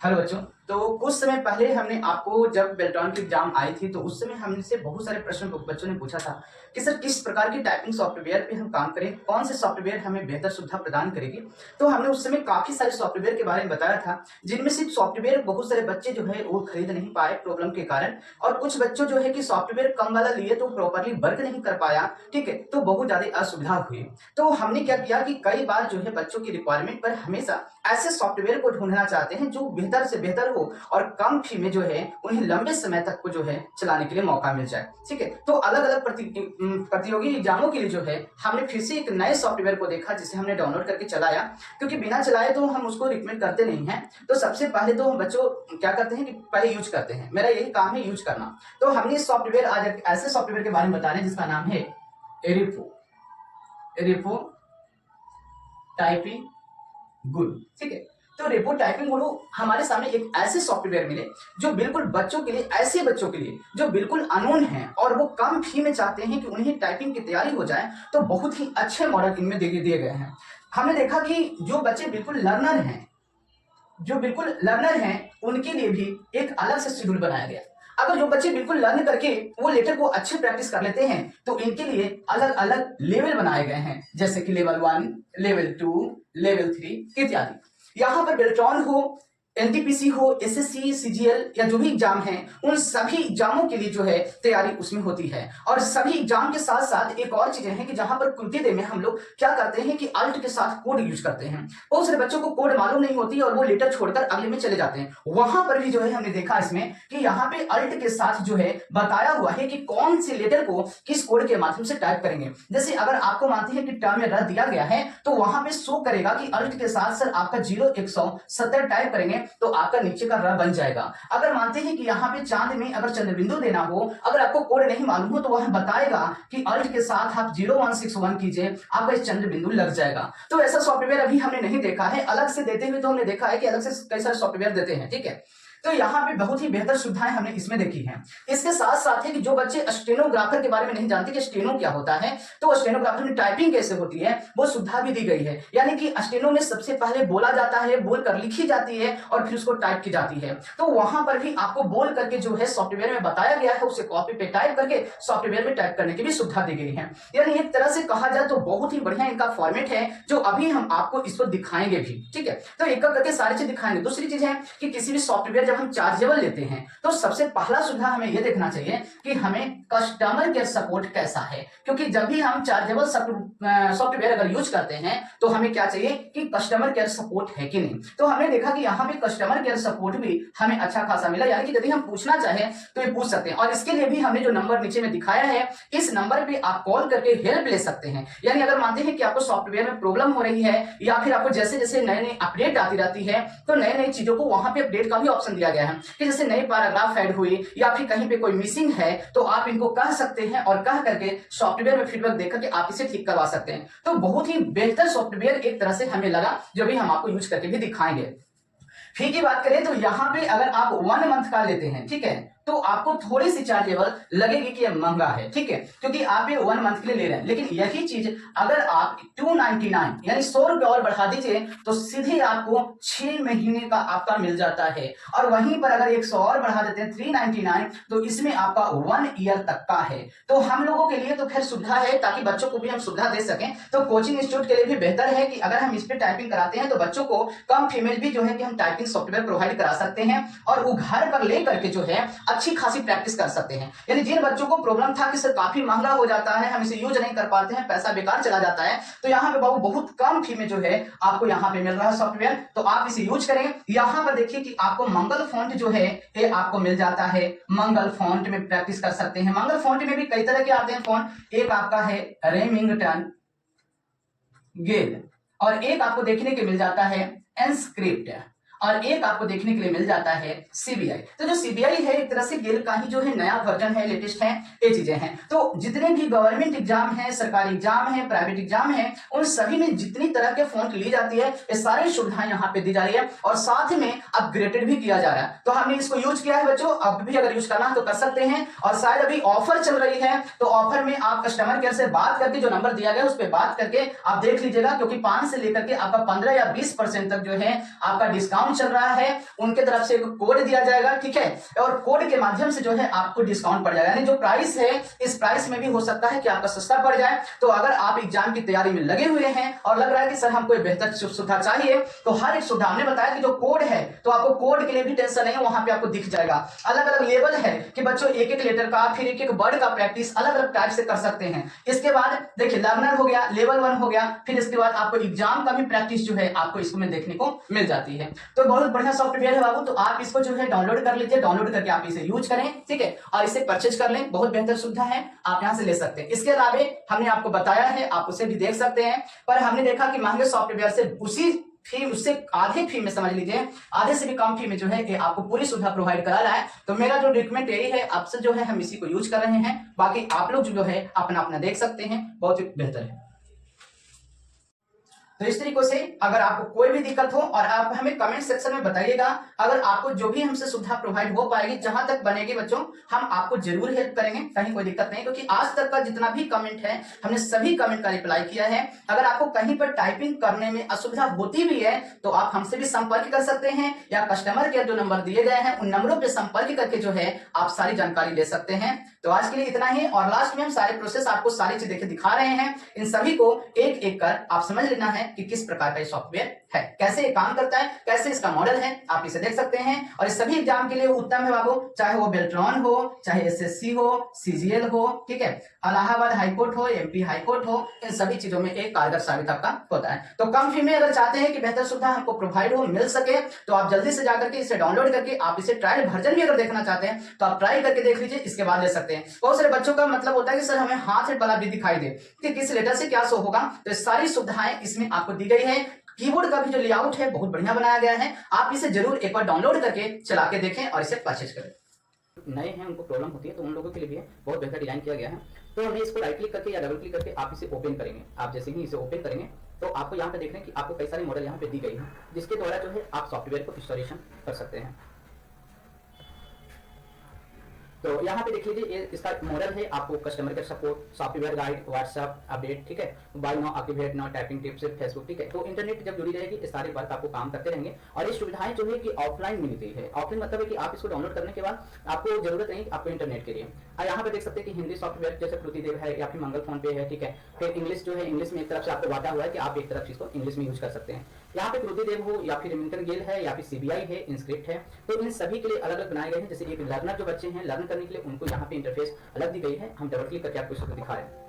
Hello बच्चों। तो कुछ समय पहले हमने आपको जब बेल्ट्रॉन की एग्जाम आई थी तो उस समय हमसे बहुत सारे प्रश्न बच्चों ने पूछा था कि सर किस प्रकार की टाइपिंग सॉफ्टवेयर पे हम काम करें, कौन से सॉफ्टवेयर हमें बेहतर सुविधा प्रदान करेगी। तो हमने उस समय काफी सारे सॉफ्टवेयर के बारे में बताया था, जिनमें से सॉफ्टवेयर बहुत सारे बच्चे जो है वो खरीद नहीं पाए प्रॉब्लम के कारण, और कुछ बच्चों जो है कि सॉफ्टवेयर कम वाला लिए तो प्रॉपरली वर्क नहीं कर पाया। ठीक है, तो बहुत ज्यादा असुविधा हुई। तो हमने क्या किया कि कई बार जो है बच्चों की रिक्वायरमेंट पर हमेशा ऐसे सॉफ्टवेयर को ढूंढना चाहते हैं जो बेहतर से बेहतर हो और कम फी में जो है उन्हें लंबे समय तक को जो है चलाने के लिए मौका मिल जाए। ठीक है, तो अलग अलग प्रतियोगी एग्जामों के लिए जो है हमने फिर से एक नए सॉफ्टवेयर को देखा जिसे हमने डाउनलोड करके चलाया, क्योंकि बिना चलाए तो हम उसको रिकमेंड करते नहीं हैं। तो सबसे पहले तो हम बच्चों क्या करते हैं कि पहले यूज करते हैं, मेरा यही काम है यूज करना। तो हमने इस सॉफ्टवेयर आज ऐसे सॉफ्टवेयर के बारे में बता रहे हैं जिसका नाम है एरिफो एरिफो टाइपिंग गुरु। ठीक है, तो रेपो टाइपिंग गुरु हमारे सामने एक ऐसे सॉफ्टवेयर मिले जो बिल्कुल बच्चों के लिए, ऐसे बच्चों के लिए जो बिल्कुल अननोन हैं और वो कम फी में चाहते हैं कि उन्हें टाइपिंग की तैयारी हो जाए, तो बहुत ही अच्छे मॉडल इनमें दिए गए हैं। हमने देखा कि जो बच्चे बिल्कुल लर्नर हैं उनके लिए भी एक अलग से शेड्यूल बनाया गया। अगर जो बच्चे बिल्कुल लर्न करके वो लेटर को अच्छे प्रैक्टिस कर लेते हैं तो इनके लिए अलग अलग लेवल बनाए गए हैं, जैसे कि लेवल 1, लेवल 2, लेवल 3 इत्यादि। यहाँ पर बेल्ट्रॉन हो, एनटीपीसी हो, एसएससी, सीजीएल या जो भी एग्जाम है उन सभी एग्जामों के लिए जो है तैयारी उसमें होती है। और सभी एग्जाम के साथ साथ एक और चीजें हैं कि जहां पर कुंती में हम लोग क्या करते हैं कि अल्ट के साथ कोड यूज करते हैं। बहुत सारे बच्चों को कोड मालूम नहीं होती और वो लेटर छोड़कर अगले में चले जाते हैं। वहां पर भी जो है हमने देखा इसमें कि यहाँ पे अल्ट के साथ जो है बताया हुआ है कि कौन से लेटर को किस कोड के माध्यम से टाइप करेंगे। जैसे अगर आपको मानते हैं कि टर्म में रद्द दिया गया है तो वहां पे शो करेगा कि अल्ट के साथ सर आपका 0170 टाइप करेंगे तो आपका नीचे का र बन जाएगा। अगर मानते हैं कि यहाँ पे चांद में अगर चंद्र बिंदु देना हो, अगर आपको कोड नहीं मालूम हो तो वह बताएगा कि अल्ट के साथ आप 0161 कीजिए, आपका इस चंद्र बिंदु लग जाएगा। तो ऐसा सॉफ्टवेयर अभी हमने नहीं देखा है, अलग से देते हुए तो हमने देखा है कि अलग से कई सारे सॉफ्टवेयर देते हैं। ठीक है, तो यहाँ पे बहुत ही बेहतर सुविधाएं हमने इसमें देखी हैं। इसके साथ साथ है कि जो बच्चे स्टेनोग्राफर के बारे में नहीं जानते कि स्टेनो क्या होता है, तो स्टेनोग्राफर में टाइपिंग कैसे होती है वो सुविधा भी दी गई है। यानी कि स्टेनो में सबसे पहले बोला जाता है, बोलकर लिखी जाती है और फिर उसको टाइप की जाती है। तो वहां पर भी आपको बोल करके जो है सॉफ्टवेयर में बताया गया है उसे कॉपी पे टाइप करके सॉफ्टवेयर में टाइप करने की भी सुविधा दी गई है। यानी एक तरह से कहा जाए तो बहुत ही बढ़िया इनका फॉर्मेट है जो अभी हम आपको इस पर दिखाएंगे भी। ठीक है, तो एक करके सारी चीज दिखाएंगे। दूसरी चीज है कि किसी भी सॉफ्टवेयर जब हम चार्जेबल लेते हैं तो सबसे पहला सुविधा हमें यह देखना चाहिए कि हमें कस्टमर केयर सपोर्ट कैसा है, क्योंकि जब भी हम चार्जेबल सॉफ्टवेयर अगर यूज करते हैं तो हमें क्या चाहिए कि कस्टमर केयर सपोर्ट है कि नहीं। तो हमने देखा कि यहाँ पे कस्टमर केयर सपोर्ट भी हमें अच्छा खासा मिला, यानी कि यदि हम पूछना चाहें तो ये पूछ सकते हैं। और इसके लिए भी हमने जो नंबर नीचे में दिखाया है इस नंबर पे आप कॉल करके हेल्प ले सकते हैं। यानी अगर मानते हैं कि आपको सॉफ्टवेयर में प्रॉब्लम हो रही है या फिर आपको जैसे जैसे नए नए अपडेट आती रहती है तो नए नई चीजों को वहां पे अपडेट का भी ऑप्शन दिया गया है कि जैसे नई पैराग्राफ ऐड हुई या फिर कहीं पे कोई मिसिंग है तो आप इनको कह सकते हैं और कह करके सॉफ्टवेयर में फीडबैक देकर के आप इसे ठीक करवा सकते हैं। तो बहुत ही बेहतर सॉफ्टवेयर एक तरह से हमें लगा जो भी हम आपको यूज करके भी दिखाएंगे। फी की बात करें तो यहाँ पे अगर आप 1 मंथ का लेते हैं, ठीक है, तो आपको थोड़ी सी चार्जेबल लगेगी कि यह महंगा है। ठीक है, क्योंकि आप ये 1 मंथ के लिए ले रहे हैं, लेकिन यही चीज अगर आप 299 यानी 100 रुपए और बढ़ा दीजिए तो सीधे आपको 6 महीने का आपका मिल जाता है। और वहीं पर अगर 100 और बढ़ा देते हैं 399 तो इसमें आपका 1 ईयर तक का है। तो हम लोगों के लिए तो खैर सुविधा है ताकि बच्चों को भी हम सुविधा दे सकें। तो कोचिंग इंस्टीट्यूट के लिए भी बेहतर है कि अगर हम इस पे टाइपिंग कराते हैं तो बच्चों को कम फीमेल भी जो है कि हम टाइपिंग सॉफ्टवेयर प्रोवाइड करा सकते हैं और वो घर पर ले करके जो है अच्छी खासी प्रैक्टिस कर सकते हैं। यानी जिन बच्चों को प्रॉब्लम था कि सर काफी महंगा हो जाता है, हम इसे यूज नहीं कर पाते हैं, पैसा बेकार चला जाता है, तो यहाँ पे बाबू बहुत कम फी में जो है आपको यहाँ पे मिल रहा है सॉफ्टवेयर, तो आप इसे यूज करें। यहाँ पर देखिए कि आपको मंगल फॉन्ट जो है ये आपको मिल जाता है। मंगल फॉन्ट में प्रैक्टिस कर सकते हैं। मंगल फॉन्ट में भी कई तरह के आते हैं फॉन्ट, एक आपका है रेमिंगटन गेल और एक आपको देखने के मिल जाता है एनस्क्रिप्ट और एक आपको देखने के लिए मिल जाता है सीबीआई। तो जो सीबीआई है एक तरह से गेल का ही जो है नया वर्जन है, लेटेस्ट है, ये चीजें हैं। तो जितने भी गवर्नमेंट एग्जाम है, सरकारी एग्जाम है, प्राइवेट एग्जाम है, उन सभी में जितनी तरह के फॉन्ट ली जाती है ये सारी सुविधाएं यहाँ पे दी जा रही है और साथ में अपग्रेडेड भी किया जा रहा है। तो हमने इसको यूज किया है बच्चों, अब भी अगर यूज करना है तो कर सकते हैं। और शायद अभी ऑफर चल रही है तो ऑफर में आप कस्टमर केयर से बात करके जो नंबर दिया गया उस पर बात करके आप देख लीजिएगा, क्योंकि 5 से लेकर के आपका 15 या 20% तक जो है आपका डिस्काउंट डिस्काउंट चल रहा है, उनके तरफ से एक कोड दिया जाएगा, ठीक है, और कोड के माध्यम से जो है आपको डिस्काउंट पड़ जाएगा, यानी जो प्राइस है इस प्राइस में भी हो सकता है कि आपका सस्ता पड़ जाए। तो अगर आप एग्जाम की तैयारी में लगे हुए हैं और लग रहा है कि सर हमको बेहतर सुविधा चाहिए, तो हर एक सुविधा हमने बताया कि जो कोड है, तो आपको कोड के लिए भी टेंशन नहीं है, वहां पे आपको दिख जाएगा। अलग अलग लेवल है कि बच्चों एक एक लेटर का, फिर एक एक वर्ड का प्रैक्टिस अलग अलग टाइप से कर सकते हैं। इसके बाद देखिए लर्नर हो गया, लेवल 1 हो गया, फिर इसके बाद आपको एग्जाम का भी प्रैक्टिस जो है आपको इसमें देखने को मिल जाती है। तो बहुत बढ़िया सॉफ्टवेयर है बाबू, तो आप इसको जो है डाउनलोड कर लीजिए, डाउनलोड करके आप इसे यूज करें, ठीक है, और इसे परचेज कर लें, बहुत बेहतर सुविधा है, आप यहां से ले सकते हैं। इसके अलावा हमने आपको बताया है, आप उसे भी देख सकते हैं, पर हमने देखा कि महंगे सॉफ्टवेयर से उसी फी, उससे आधे फी में, समझ लीजिए आधे से भी कम फी में जो है ये आपको पूरी सुविधा प्रोवाइड करा रहा है। तो मेरा जो रिकमेंड यही है, आपसे जो है हम इसी को यूज कर रहे हैं, बाकी आप लोग जो है अपना अपना देख सकते हैं, बहुत ही बेहतर है। तो इस तरीके से अगर आपको कोई भी दिक्कत हो और आप हमें कमेंट सेक्शन में बताइएगा, अगर आपको जो भी हमसे सुविधा प्रोवाइड हो पाएगी, जहां तक बनेगी बच्चों, हम आपको जरूर हेल्प करेंगे, कहीं कोई दिक्कत नहीं, क्योंकि आज तक का जितना भी कमेंट है हमने सभी कमेंट का रिप्लाई किया है। अगर आपको कहीं पर टाइपिंग करने में असुविधा होती भी है तो आप हमसे भी संपर्क कर सकते हैं, या कस्टमर केयर जो नंबर दिए गए हैं उन नंबरों पर संपर्क करके जो है आप सारी जानकारी ले सकते हैं। तो आज के लिए इतना ही, और लास्ट में हम सारे प्रोसेस आपको सारी चीज देखिए दिखा रहे हैं, इन सभी को एक एक कर आप समझ लेना है कि किस प्रकार का ये सॉफ्टवेयर है, कैसे ये काम करता है, कैसे इसका मॉडल है, आप इसे देख सकते हैं। और इस सभी एग्जाम के लिए उत्तम है बाबू, चाहे वो बेल्ट्रॉन हो, चाहे एसएससी हो, सीजीएल हो, ठीक है, इलाहाबाद हाईकोर्ट हो, एमपी हाईकोर्ट हो, इन सभी चीजों में एक कारगर साबित आपका होता है। तो कम फी में अगर चाहते हैं कि बेहतर सुविधा हमको प्रोवाइड हो, मिल सके, तो आप जल्दी से जाकर के इसे डाउनलोड करके आप इसे ट्रायल वर्जन भी अगर देखना चाहते हैं तो आप ट्राई करके देख लीजिए, इसके बाद ले सकते हैं। बहुत सारे बच्चों का मतलब होता है कि सर हमें हाथ वाला भी दिखाई दे कि किस लेटर से क्या शो होगा, तो सारी सुविधाएं इसमें आपको दी गई है। कीबोर्ड का भी जो लेआउट है बहुत बढ़िया बनाया गया है, आप इसे जरूर एक बार डाउनलोड करके चला के देखें और इसे परचेज करें। नए हैं उनको प्रॉब्लम होती है तो उन लोगों के लिए भी है, बहुत बेहतर डिजाइन किया गया है। तो हमने इसको राइट क्लिक करके या डबल क्लिक करके आप इसे ओपन करेंगे। आप जैसे ही इसे ओपन करेंगे तो आपको यहाँ पे देख रहे हैं कि आपको कई सारे मॉडल यहाँ पे दी गई है, जिसके द्वारा जो है आप सॉफ्टवेयर को इंस्टॉलेशन कर सकते हैं। तो यहाँ पे देख लीजिए, ये इसका मॉडल है, आपको customer care support, software guide, WhatsApp update, ठीक है, buy now, activate now, typing tips, Facebook, ठीक है। तो इंटरनेट जब जुड़ी रहेगी इस सारे बात आपको काम करते रहेंगे। और ये सुविधाएं जो है कि ऑफलाइन मिलती है। ऑफलाइन मतलब है कि आप इसको डाउनलोड करने के बाद आपको जरूरत नहीं आपको इंटरनेट के लिए। और यहाँ पे देख सकते हैं कि हिंदी सॉफ्टवेयर जैसे कृतिदेव है या फिर मंगल फोन पे है, ठीक है। फिर इंग्लिश जो है, इंग्लिश में एक तरफ से आपको बांटा हुआ है कि आप एक तरफ इसको इंग्लिश में यूज कर सकते हैं। यहाँ पे कृतिदेव हो या फिर इंटरगेल है या फिर सीबीआई है, इंस्क्रिप्ट है, तो इन सभी के लिए अलग अलग बनाए गए हैं। जैसे एक लर्नर जो बच्चे हैं, लर्न करने के लिए उनको यहाँ पे इंटरफेस अलग दी गई है। हम डबल क्लिक करके आपको इसको दिखा रहे हैं,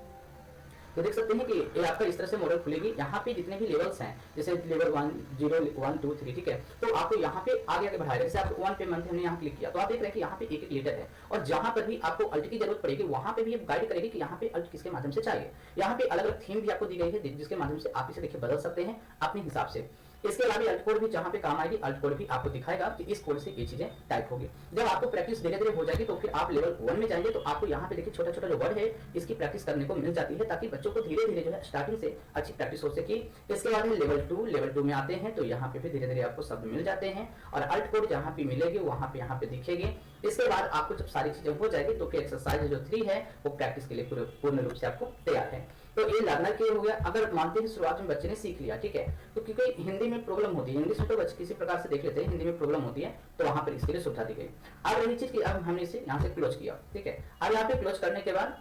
तो देख सकते हैं कि ये आपका इस तरह से मॉडल खुलेगी। यहाँ पे जितने भी लेवल्स हैं, जैसे लेवल 1, 0, 1, 2, 3, ठीक है, तो आपको यहाँ पे आगे आगे बढ़ाएगा। जैसे आप 1 पे मंथ हमने यहाँ क्लिक किया तो आप देख रहे हैं कि यहाँ पे एक एक लेटर है, और जहाँ पर भी आपको अल्ट की जरूरत पड़ेगी वहाँ पे भी ये गाइड करेगी कि यहाँ पे अल्ट किसके माध्यम से चाहिए। यहाँ पे अलग अलग थीम भी आपको दी गई है, जिसके माध्यम से आप इसे देखिए बदल सकते हैं अपने हिसाब से। इसके अलावा अल्ट कोड भी जहाँ पे काम आएगी, अल्ट कोड भी आपको दिखाएगा कि इस कोड से ये चीजें टाइप होगी। जब आपको प्रैक्टिस धीरे धीरे हो जाएगी तो फिर आप लेवल 1 में जाएंगे तो आपको यहाँ पे देखिए छोटा छोटा जो वर्ड है इसकी प्रैक्टिस करने को मिल जाती है, ताकि बच्चों को धीरे धीरे जो है स्टार्टिंग से अच्छी प्रैक्टिस हो सके। इसके बाद लेवल 2, लेवल 2 में आते हैं तो यहाँ पे भी धीरे धीरे आपको शब्द मिल जाते हैं, और अल्ट कोड जहाँ पे मिलेगी वहाँ पे दिखेगी। इसके बाद आपको जब सारी चीजें हो जाएगी तो फिर एक्सरसाइज जो 3 है वो प्रैक्टिस के लिए पूर्ण रूप से आपको तैयार है। तो ये लर्नर के हो गया। अगर मानते हैं शुरुआत में बच्चे ने सीख लिया, ठीक है, तो क्योंकि हिंदी में प्रॉब्लम होती है, इंग्लिश में तो बच्चे किसी प्रकार से देख लेते हैं, हिंदी में प्रॉब्लम होती है, तो वहां पर इसके लिए सुविधा दी गई। अब रही चीज की अब हमने इसे यहाँ से क्लोज किया, ठीक है। अब यहाँ पे क्लोज करने के बाद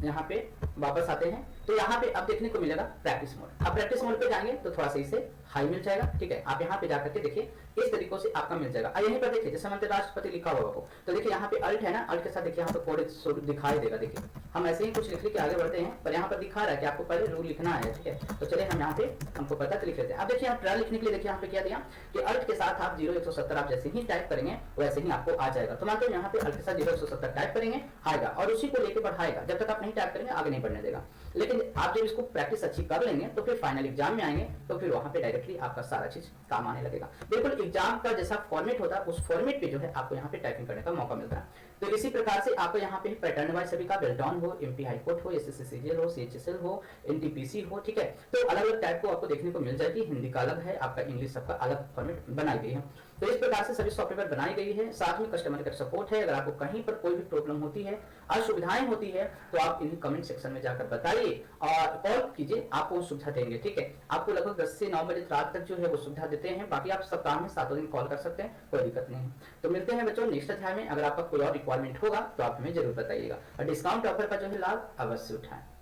यहाँ पे वापस आते हैं तो यहाँ पे अब देखने को मिलेगा प्रैक्टिस मोड। अब प्रैक्टिस मोड पे जाएंगे तो थोड़ा सा इसे हाई मिल जाएगा, ठीक है। आप यहाँ पे जाकर के देखिए इस तरीकों से आपका मिल जाएगा। यहीं पर देखिए जैसे मंत्री राष्ट्रपति लिखा हुआ हो तो देखिए यहाँ पे अल्ट है ना, अल्ट के साथ देखिए यहाँ पे कोड दिखाई देगा। देखिए हम ऐसे ही कुछ लिख के आगे बढ़ते हैं, पर यहाँ पर दिखा रहा है कि आपको पहले रूल लिखना है, ठीक है। तो चलिए हम यहाँ पे हमको पता तो लिख लेते हैं। अब देखिए यहाँ ट्रायल लिखने के लिए देखिए यहाँ पे क्या दिया कि अल्ट के साथ आप 0-170 आप जैसे ही टाइप करेंगे वैसे ही आपको आ जाएगा। तो मानते हैं यहाँ पे अल्ट के साथ 0-170 टाइप करेंगे आएगा, और उसी को लेकर बढ़ाएगा। जब तक आप नहीं टाइप करेंगे आगे नहीं बढ़ने देगा। लेकिन आप जब इसको प्रैक्टिस अच्छी कर लेंगे तो फिर फाइनल एग्जाम में आएंगे तो फिर वहां पे डायरेक्टली आपका सारा चीज काम आने लगेगा। बिल्कुल एग्जाम का जैसा फॉर्मेट होता है उस फॉर्मेट पे जो है आपको यहाँ पे टाइपिंग करने का मौका मिलता है। तो इसी प्रकार से आपको यहाँ पे पैटर्न वाइज सभी का बेल्टॉन हो, एमपी हाईकोर्ट हो, एसएससी सीजीएल हो, सीएचएसएल हो, एनटीपीसी हो, ठीक है। तो अलग अलग टाइप को आपको देखने को मिल जाएगी। हिंदी का अलग है, आपका इंग्लिश सबका अलग फॉर्मेट बनाई गई है। तो इस प्रकार से सभी सॉफ्टवेयर बनाई गई है, साथ में कस्टमर केयर सपोर्ट है। अगर आपको कहीं पर कोई भी प्रॉब्लम होती है, असुविधाएं होती है, तो आप इन्हें कमेंट सेक्शन में जाकर बताइए और कॉल कीजिए, आपको सुविधा देंगे। ठीक है, आपको लगभग 10 से 9 बजे रात तक जो है वो सुविधा देते हैं। बाकी आप सप्ताह में 7 दिन कॉल कर सकते हैं, कोई दिक्कत नहीं है। तो मिलते हैं बच्चों नेक्स्ट अध्याय में। अगर आपका कोई और रिक्वायरमेंट होगा तो आप हमें जरूर बताइएगा और डिस्काउंट ऑफर का जो है लाभ अवश्य उठाएं।